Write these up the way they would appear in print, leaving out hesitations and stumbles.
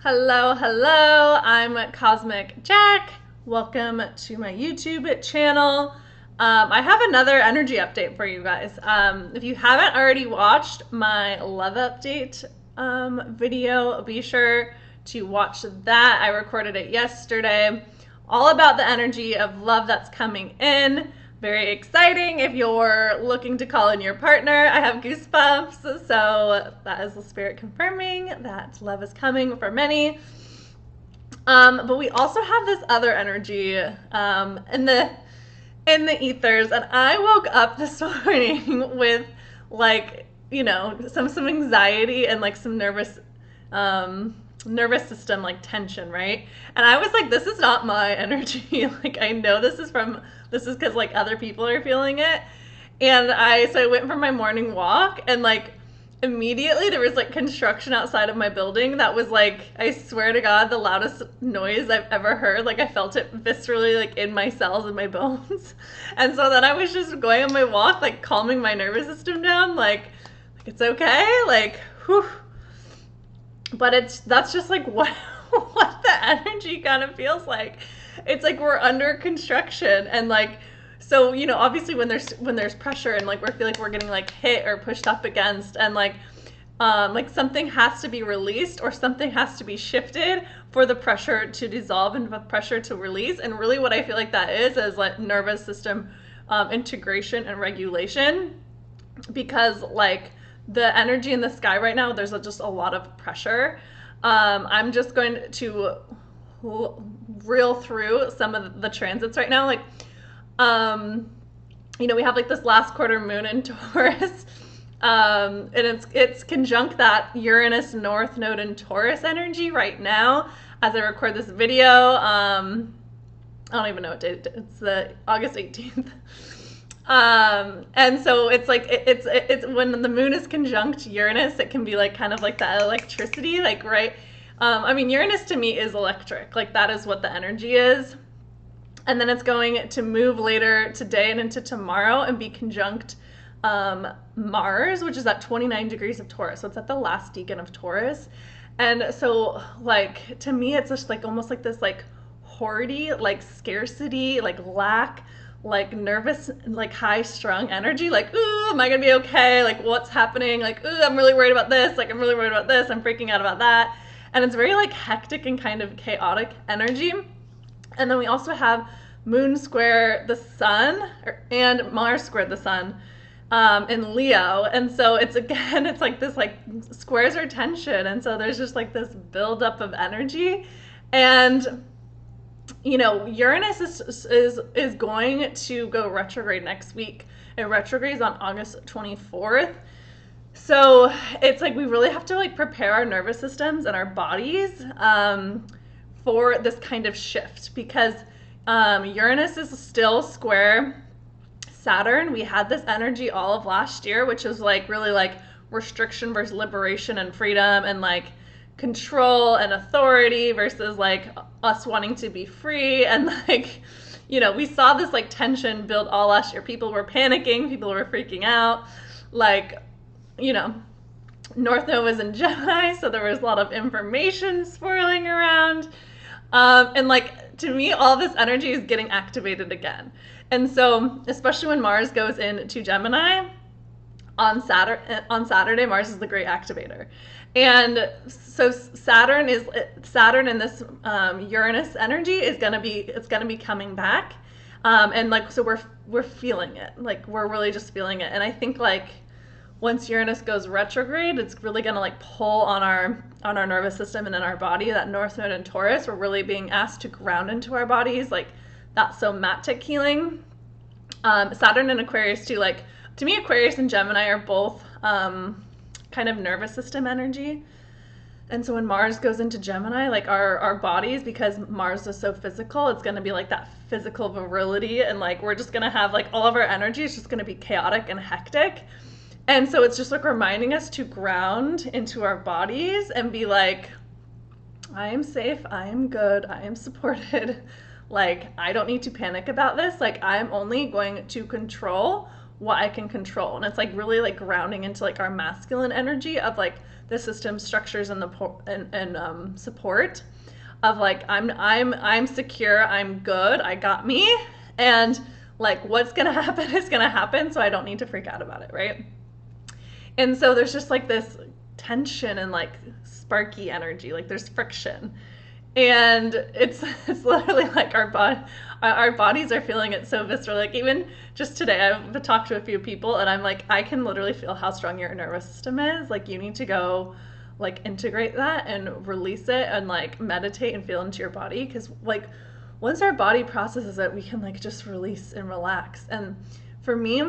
Hello, hello. I'm Cosmic Jack. Welcome to my YouTube channel. I have another energy update for you guys. If you haven't already watched my love update video, be sure to watch that. I recorded it yesterday. All about the energy of love that's coming in. Very exciting if you're looking to call in your partner. I have goosebumps, so that is the spirit confirming that love is coming for many. But we also have this other energy in the ethers, and I woke up this morning with some anxiety and like some nervous system like tension, right? And I was like, this is not my energy. Like I know this is because like other people are feeling it. And I went for my morning walk, and like immediately there was like construction outside of my building that was like, I swear to God, the loudest noise I've ever heard. Like I felt it viscerally like in my cells and my bones. And so then I was just going on my walk, like calming my nervous system down, like it's okay, like whew. But that's just like what what the energy kind of feels like. It's like we're under construction, and like so obviously when there's pressure and like we feel like we're getting like hit or pushed up against, and like something has to be released or something has to be shifted for the pressure to dissolve and the pressure to release. And really what I feel like that is like nervous system integration and regulation, because like the energy in the sky right now, there's just a lot of pressure. I'm just going to reel through some of the transits right now. Like, we have like this last quarter moon in Taurus, and it's conjunct that Uranus North Node in Taurus energy right now as I record this video. I don't even know what date it's the August 18th. And so it's like it's when the moon is conjunct Uranus, it can be like kind of like that electricity, like right. I mean, Uranus to me is electric, like that is what the energy is. And then it's going to move later today and into tomorrow and be conjunct Mars, which is at 29 degrees of Taurus. So it's at the last decan of Taurus. And so like to me, it's just like almost like this like hoardy, like scarcity, like lack, like nervous, like high strung energy, like, ooh, am I gonna be okay? Like what's happening? Like, ooh, I'm really worried about this. Like I'm really worried about this. I'm freaking out about that. And it's very like hectic and kind of chaotic energy. And then we also have Moon square the Sun and Mars square the Sun in Leo. And so it's like this like squares are tension. And so there's just like this buildup of energy. And Uranus is going to go retrograde next week. It retrogrades on August 24th. So it's like we really have to like prepare our nervous systems and our bodies for this kind of shift, because Uranus is still square Saturn. We had this energy all of last year, which is like really like restriction versus liberation and freedom, and like control and authority versus like us wanting to be free. And like we saw this like tension build all last year. People were panicking, people were freaking out, like North Node was in Gemini, so there was a lot of information swirling around, and like to me all this energy is getting activated again. And so especially when Mars goes into Gemini on Saturday, Mars is the great activator. And so Saturn in this Uranus energy is gonna be coming back, and like so we're feeling it, like we're really just feeling it. And I think like once Uranus goes retrograde, it's really gonna like pull on our nervous system and in our body. That North Node in Taurus, we're really being asked to ground into our bodies, like that somatic healing. Saturn and Aquarius too, like to me Aquarius and Gemini are both kind of nervous system energy. And so when Mars goes into Gemini, like our bodies, because Mars is so physical, it's going to be like that physical virility, and like we're just going to have like all of our energy is just going to be chaotic and hectic. And so it's just like reminding us to ground into our bodies and be like, I am safe, I am good, I am supported. Like I don't need to panic about this. Like I'm only going to control what I can control. And it's like really like grounding into like our masculine energy of like the system structures and the support of like I'm secure, I'm good, I got me, and like what's gonna happen is gonna happen, so I don't need to freak out about it, right? And so there's just like this tension and like sparky energy, like there's friction, and it's literally like our bodies are feeling it so viscerally. Like even just today, I've talked to a few people, and I'm like, I can literally feel how strong your nervous system is. Like you need to go like integrate that and release it and like meditate and feel into your body, because like once our body processes it, we can like just release and relax. And for me,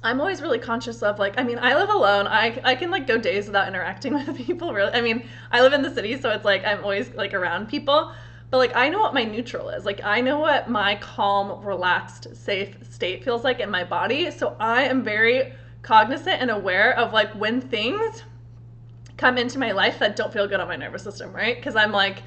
I'm always really conscious of like, I mean, I live alone. I can like go days without interacting with people, really. I mean, I live in the city, so it's like I'm always like around people, but like I know what my neutral is. Like I know what my calm, relaxed, safe state feels like in my body. So I am very cognizant and aware of like when things come into my life that don't feel good on my nervous system, right? Because I'm like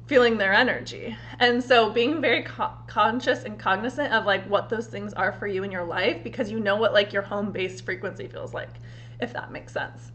feeling their energy. And so being very conscious and cognizant of like what those things are for you in your life, because you know what like your home base frequency feels like, if that makes sense.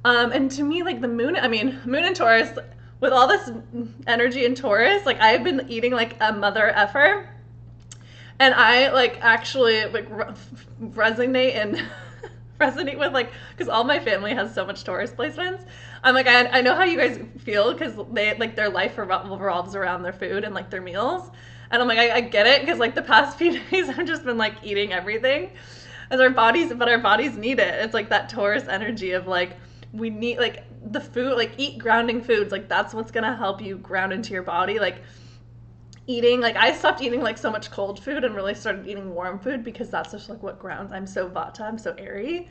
And to me, like the moon, I mean, moon in Taurus, with all this energy in Taurus, like I've been eating like a mother effer, and I like actually like resonate and resonate with like, because all my family has so much Taurus placements. I'm like, I know how you guys feel, because they like their life revolves around their food and like their meals, and I'm like, I get it, because like the past few days I've just been like eating everything, as our bodies need it. It's like that Taurus energy of like, we need like the food, like eat grounding foods, like that's what's gonna help you ground into your body. Like eating, like I stopped eating like so much cold food and really started eating warm food, because that's just like what grounds. I'm so Vata, I'm so airy.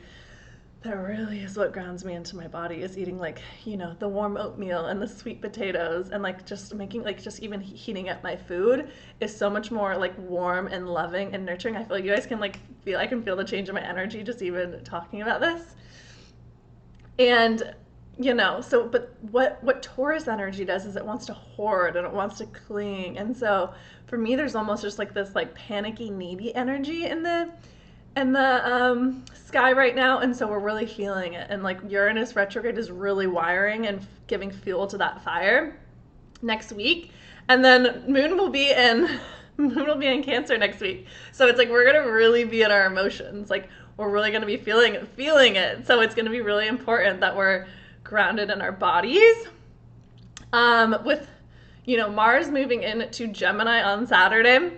That really is what grounds me into my body, is eating like, you know, the warm oatmeal and the sweet potatoes, and like just making like just even heating up my food is so much more like warm and loving and nurturing. I feel like you guys can like feel, I can feel the change in my energy just even talking about this. And you know, so but what Taurus energy does is it wants to hoard and it wants to cling. And so for me, there's almost just like this like panicky, needy energy in the sky right now, and so we're really feeling it. And like Uranus retrograde is really wiring and giving fuel to that fire next week, and then Moon will be in Cancer next week. So it's like we're gonna really be in our emotions. Like we're really gonna be feeling it. So it's gonna be really important that we're grounded in our bodies. With you know Mars moving into Gemini on Saturday,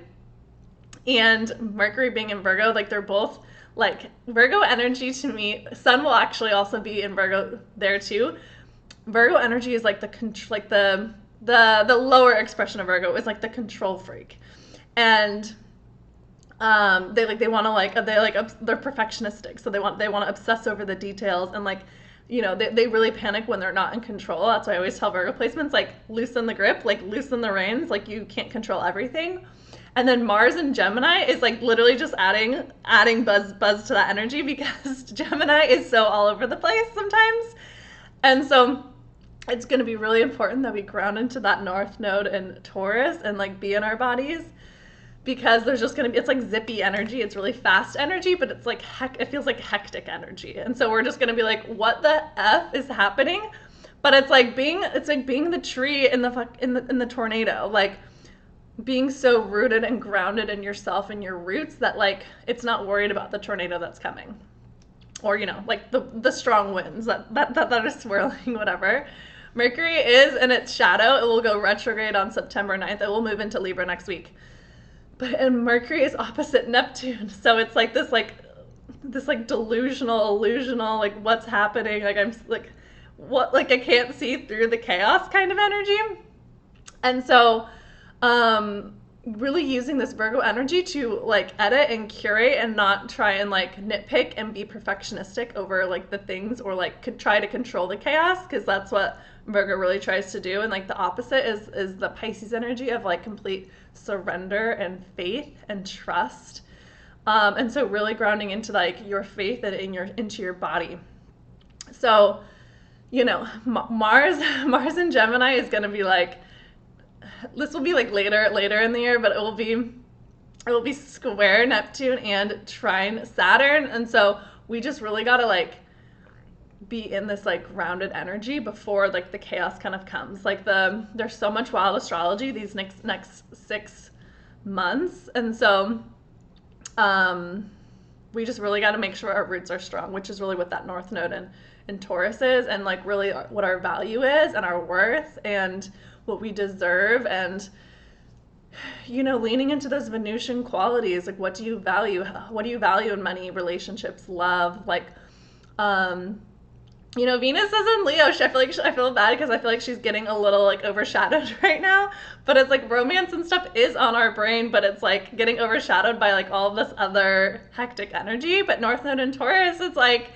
and Mercury being in Virgo, like they're both like Virgo energy to me. Sun will actually also be in Virgo there too. Virgo energy is like the lower expression of Virgo is like the control freak, and they want to like they're perfectionistic, so they want to obsess over the details, and like you know they really panic when they're not in control. That's why I always tell Virgo placements like loosen the grip, like loosen the reins, like you can't control everything. And then Mars in Gemini is like literally just adding buzz to that energy, because Gemini is so all over the place sometimes. And so it's going to be really important that we ground into that North Node in Taurus and like be in our bodies, because there's just going to be, it's like zippy energy. It's really fast energy, but it's like it feels like hectic energy. And so we're just going to be like, what the F is happening? But it's like being the tree in the tornado, like being so rooted and grounded in yourself and your roots that like it's not worried about the tornado that's coming, or you know like the strong winds that are swirling, whatever. Mercury is in its shadow. It will go retrograde on September 9th. It will move into Libra next week, and Mercury is opposite Neptune, so it's like this delusional, illusional, like what's happening, like I'm like what, like I can't see through the chaos kind of energy. And so really using this Virgo energy to like edit and curate and not try and like nitpick and be perfectionistic over like the things, or like could try to control the chaos, because that's what Virgo really tries to do. And like the opposite is the Pisces energy of like complete surrender and faith and trust. And so really grounding into like your faith and into your body. So, you know, Mars in Gemini is going to be like, this will be like later in the year, but it will be it will be square Neptune and trine Saturn. And so we just really got to like be in this like grounded energy before like the chaos kind of comes. Like there's so much wild astrology these next 6 months. And so we just really got to make sure our roots are strong, which is really what that North Node in Taurus is, and like really what our value is and our worth and what we deserve. And you know, leaning into those Venusian qualities, like what do you value? What do you value in money, relationships, love? Like, you know, Venus is in Leo. I feel bad because I feel like she's getting a little like overshadowed right now. But it's like romance and stuff is on our brain, but it's like getting overshadowed by like all of this other hectic energy. But North Node in Taurus, it's like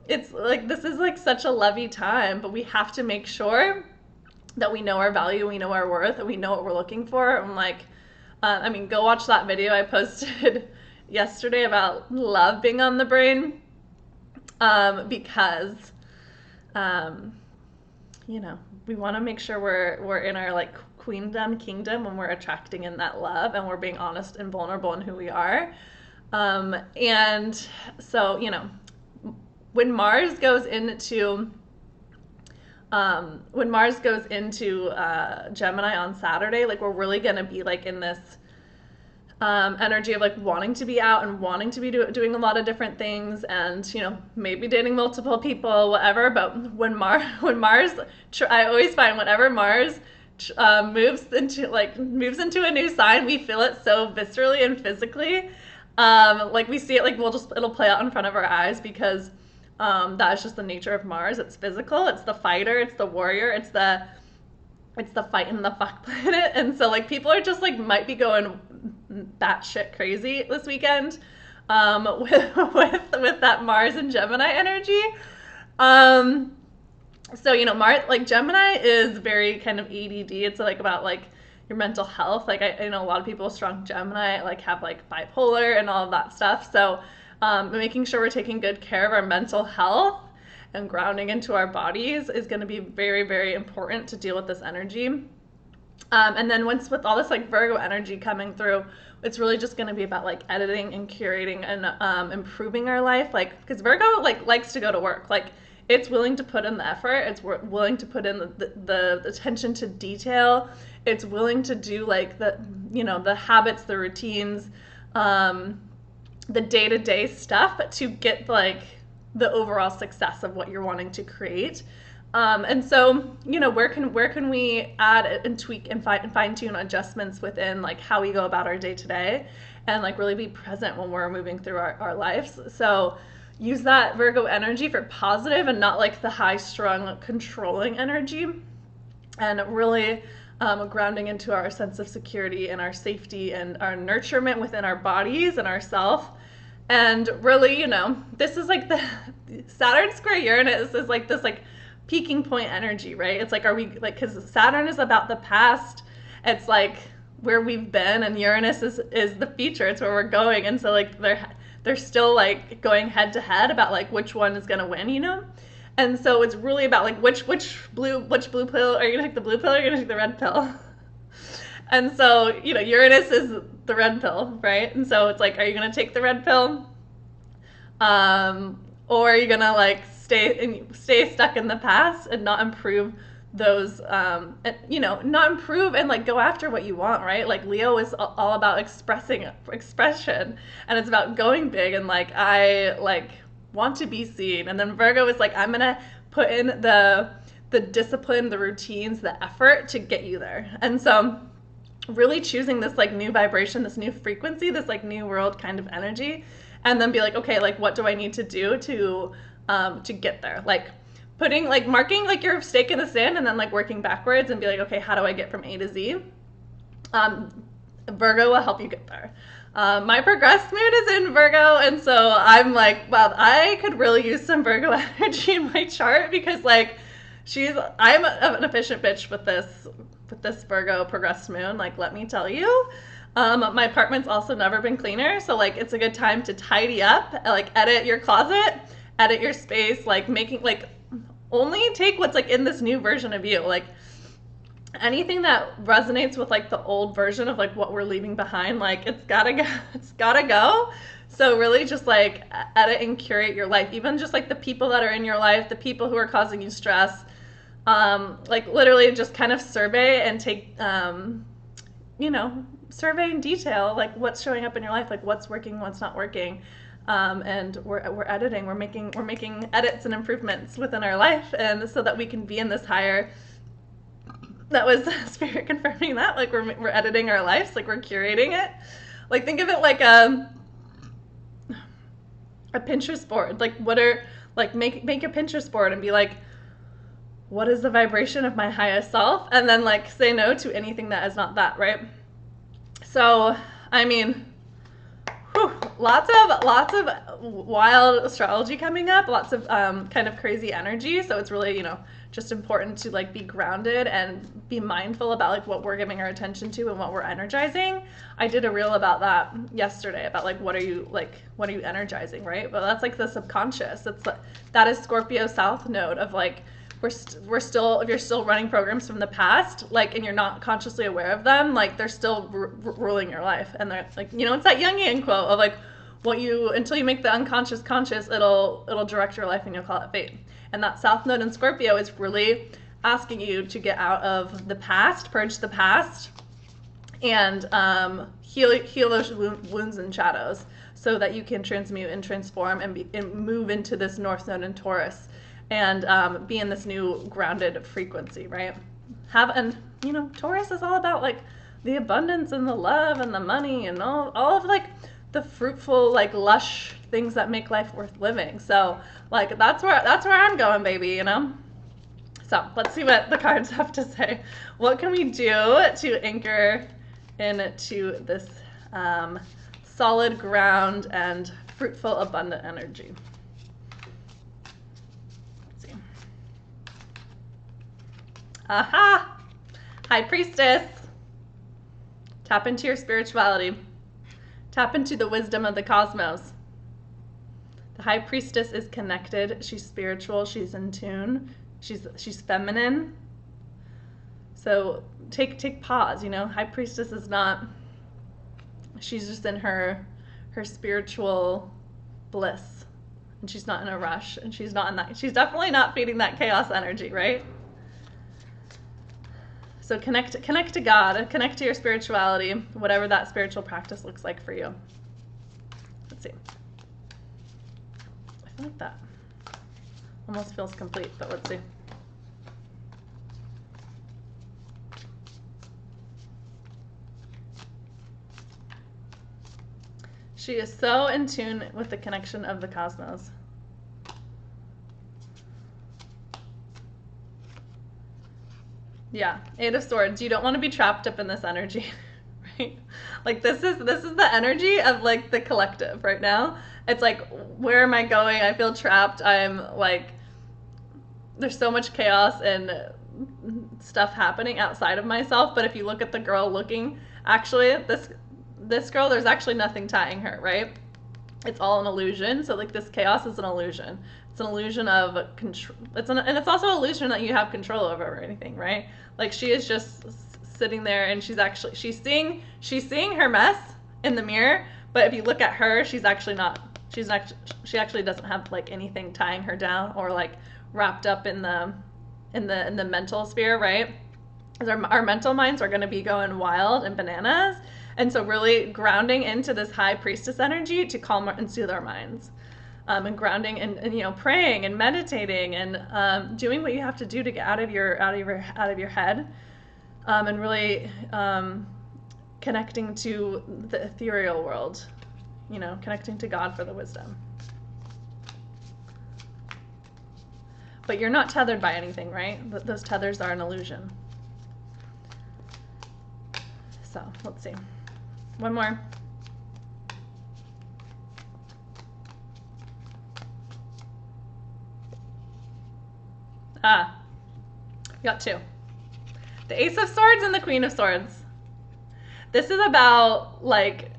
this is like such a lovey time, but we have to make sure that we know our value, we know our worth, and we know what we're looking for. And like, I mean, go watch that video I posted yesterday about love being on the brain, because, you know, we want to make sure we're in our like queendom kingdom when we're attracting in that love and we're being honest and vulnerable in who we are. And so, you know, when Mars goes into Gemini on Saturday, like we're really gonna be like in this energy of like wanting to be out and wanting to be doing a lot of different things, and you know, maybe dating multiple people, whatever. But when Mars, I always find whenever Mars moves into a new sign, we feel it so viscerally and physically. Like we see it, like it'll play out in front of our eyes, because that's just the nature of Mars. It's physical, it's the fighter, it's the warrior, it's the fight in the fuck planet. And so like people are just like might be going batshit crazy this weekend with that Mars and Gemini energy. So you know, Mars, like Gemini is very kind of ADD. It's like about like your mental health. Like I know a lot of people with strong Gemini like have like bipolar and all of that stuff. So making sure we're taking good care of our mental health and grounding into our bodies is going to be very, very important to deal with this energy. And then once with all this like Virgo energy coming through, it's really just going to be about like editing and curating and improving our life. Like, because Virgo like likes to go to work. Like it's willing to put in the effort. It's willing to put in the attention to detail. It's willing to do like the habits, the routines, the day-to-day stuff to get like the overall success of what you're wanting to create. And so, you know, where can we add and tweak and fine-tune adjustments within like how we go about our day-to-day and like really be present when we're moving through our lives. So use that Virgo energy for positive and not like the high-strung controlling energy, and really grounding into our sense of security and our safety and our nurturement within our bodies and ourself. And really, you know, this is like the Saturn square Uranus is like this like peaking point energy, right? It's like, are we like, because Saturn is about the past, it's like where we've been, and Uranus is the future, it's where we're going. And so like they're still like going head to head about like which one is going to win, you know? And so it's really about like which blue pill, are you gonna take the blue pill or are you gonna take the red pill? And so, you know, Uranus is the red pill, right? And so it's like, are you gonna take the red pill? Or are you gonna like stay stuck in the past and not improve those, you know, not improve and like go after what you want, right? Like Leo is all about expression, and it's about going big and like, I like want to be seen. And then Virgo is like, I'm gonna put in the discipline, the routines, the effort to get you there. And so really choosing this like new vibration, this new frequency, this like new world kind of energy, and then be like, okay, like what do I need to do to get there? Like putting like marking like your stake in the sand and then like working backwards and be like, okay, how do I get from A to Z? Virgo will help you get there. My progressed moon is in Virgo, and so I'm like, wow, I could really use some Virgo energy in my chart, because like I'm an efficient bitch with this Virgo progressed moon, like let me tell you. My apartment's also never been cleaner, so like it's a good time to tidy up, like edit your closet, edit your space, like making like only take what's like in this new version of you. Like anything that resonates with like the old version of like what we're leaving behind, like it's gotta go. It's gotta go. So really just like edit and curate your life, even just like the people that are in your life, the people who are causing you stress. Like literally just kind of survey and take you know, survey in detail like what's showing up in your life, like what's working, what's not working. And we're editing, we're making edits and improvements within our life, and so that we can be in this higher. That was Spirit confirming that, like we're editing our lives, like we're curating it. Like think of it like a Pinterest board. Like what are, like make a Pinterest board and be like, what is the vibration of my highest self, and then like say no to anything that is not that, right? So I mean, whew, lots of wild astrology coming up, lots of kind of crazy energy. So it's really, you know, just important to like be grounded and be mindful about like what we're giving our attention to and what we're energizing. I did a reel about that yesterday, about like what are you energizing, right? But that's like the subconscious. It's that is Scorpio South node of like we're still, if you're still running programs from the past, like, and you're not consciously aware of them, like they're still ruling your life. And they're like, you know, it's that Jungian quote of like, until you make the unconscious conscious, it'll direct your life and you'll call it fate. And that South node in Scorpio is really asking you to get out of the past, purge the past, and heal those wounds and shadows, so that you can transmute and transform and move into this North node in Taurus, and be in this new grounded frequency, right? And you know, Taurus is all about like the abundance and the love and the money and all of like the fruitful, like lush things that make life worth living. So like that's where I'm going, baby, you know? So let's see what the cards have to say. What can we do to anchor into this solid ground and fruitful, abundant energy? Let's see. Aha! High Priestess. Tap into your spirituality. Tap into the wisdom of the cosmos. The High Priestess is connected. She's spiritual. She's in tune. She's feminine. So take pause. You know, High Priestess is not. She's just in her spiritual bliss, and she's not in a rush, and she's not in that. She's definitely not feeding that chaos energy, right? So connect to God, connect to your spirituality, whatever that spiritual practice looks like for you. Let's see. I feel like that almost feels complete, but let's see. She is so in tune with the connection of the cosmos. Yeah, Eight of Swords. You don't want to be trapped up in this energy, right? Like this is the energy of like the collective right now. It's like, where am I going? I feel trapped. I'm like, there's so much chaos and stuff happening outside of myself. But if you look at the girl looking, actually this girl, there's actually nothing tying her, right? It's all an illusion. So like this chaos is an illusion. It's an illusion of control. And it's also an illusion that you have control over or anything, right? Like she is just sitting there, and she's seeing her mess in the mirror. But if you look at her, she actually doesn't have like anything tying her down or like wrapped up in the mental sphere, right? Because our mental minds are going to be going wild and bananas. And so really grounding into this High Priestess energy to calm and soothe our minds. And grounding and you know, praying and meditating and doing what you have to do to get out of your head, and really connecting to the ethereal world, you know, connecting to God for the wisdom. But you're not tethered by anything, right? Those tethers are an illusion. So let's see. One more. Got two. The Ace of Swords and the Queen of Swords. This is about like,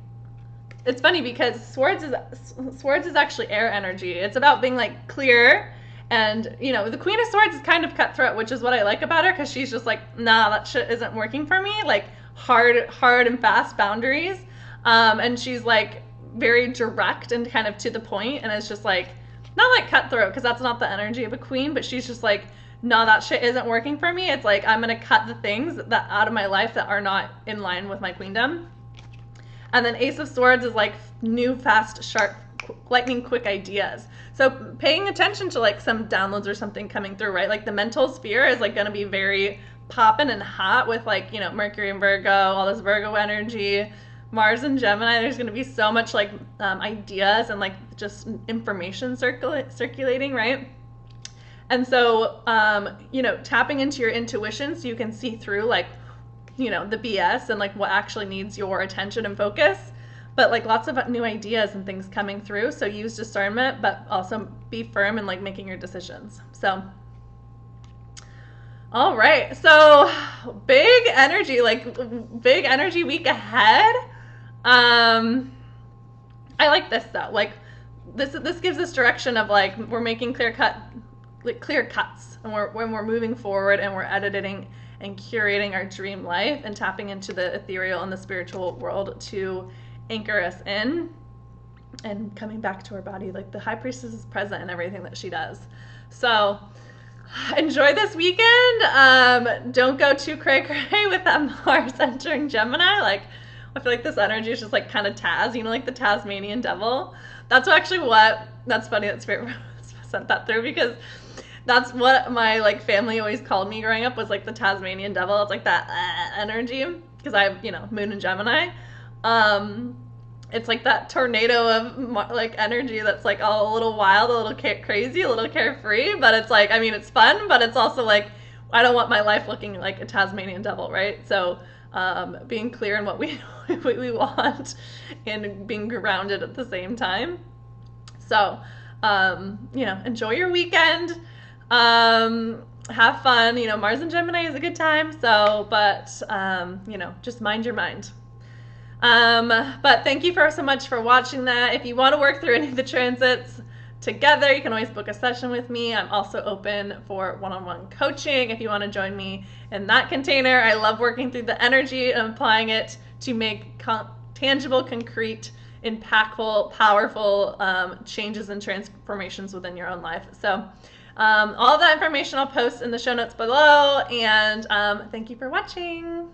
it's funny because swords is actually air energy. It's about being like clear And, you know, the Queen of Swords is kind of cutthroat, which is what I like about her, because she's just like, nah, that shit isn't working for me. Like, hard and fast boundaries. And she's like very direct and kind of to the point, and it's just like, not like cutthroat, because that's not the energy of a queen, but she's just like, no, that shit isn't working for me. It's like, I'm going to cut the things that out of my life that are not in line with my queendom. And then Ace of Swords is like new, fast, sharp, lightning quick ideas. So paying attention to like some downloads or something coming through, right? Like the mental sphere is like going to be very popping and hot with like, you know, Mercury and Virgo, all this Virgo energy, Mars and Gemini. There's going to be so much like ideas and like just information circulating, right? And so, you know, tapping into your intuition so you can see through like, you know, the BS and like what actually needs your attention and focus. But like lots of new ideas and things coming through. So use discernment, but also be firm in like making your decisions. So, all right. So big energy week ahead. I like this though. Like this gives us direction of like, we're making clear cuts, and when we're moving forward and we're editing and curating our dream life and tapping into the ethereal and the spiritual world to anchor us in and coming back to our body. Like the High Priestess is present in everything that she does. So enjoy this weekend. Don't go too cray with that Mars entering Gemini. Like, I feel like this energy is just like kind of Taz, you know, like the Tasmanian devil. That's actually that's funny that Spirit sent that through, because that's what my like family always called me growing up, was like the Tasmanian devil. It's like that energy, because I have, you know, Moon and Gemini. It's like that tornado of like energy that's like all a little wild, a little crazy, a little carefree, but it's like, I mean, it's fun, but it's also like, I don't want my life looking like a Tasmanian devil, right? So being clear in what we want and being grounded at the same time. So, you know, enjoy your weekend. Have fun. You know, Mars and Gemini is a good time. So, but, you know, just mind your mind. But thank you so much for watching that. If you want to work through any of the transits together, you can always book a session with me. I'm also open for one-on-one coaching if you want to join me in that container. I love working through the energy and applying it to make tangible, concrete, impactful, powerful changes and transformations within your own life. So all of that information I'll post in the show notes below, and thank you for watching.